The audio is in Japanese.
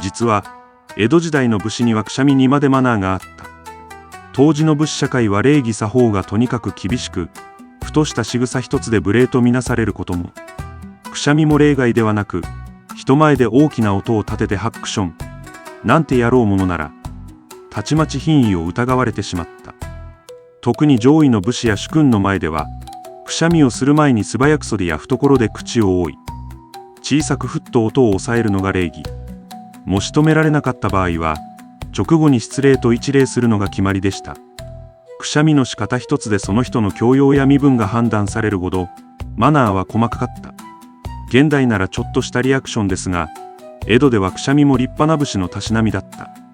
実は江戸時代の武士にはくしゃみにまでマナーがあった。当時の武士社会は礼儀作法がとにかく厳しく、ふとした仕草一つで無礼とみなされることも。くしゃみも例外ではなく、人前で大きな音を立ててハックションなんてやろうものなら、たちまち品位を疑われてしまった。特に上位の武士や主君の前では、くしゃみをする前に素早く袖や懐で口を覆い、小さくふっと音を抑えるのが礼儀。もし止められなかった場合は、直後に失礼と一礼するのが決まりでした。くしゃみの仕方一つでその人の教養や身分が判断されるほど、マナーは細かかった。現代ならちょっとしたリアクションですが、江戸ではくしゃみも立派な武士のたしなみだった。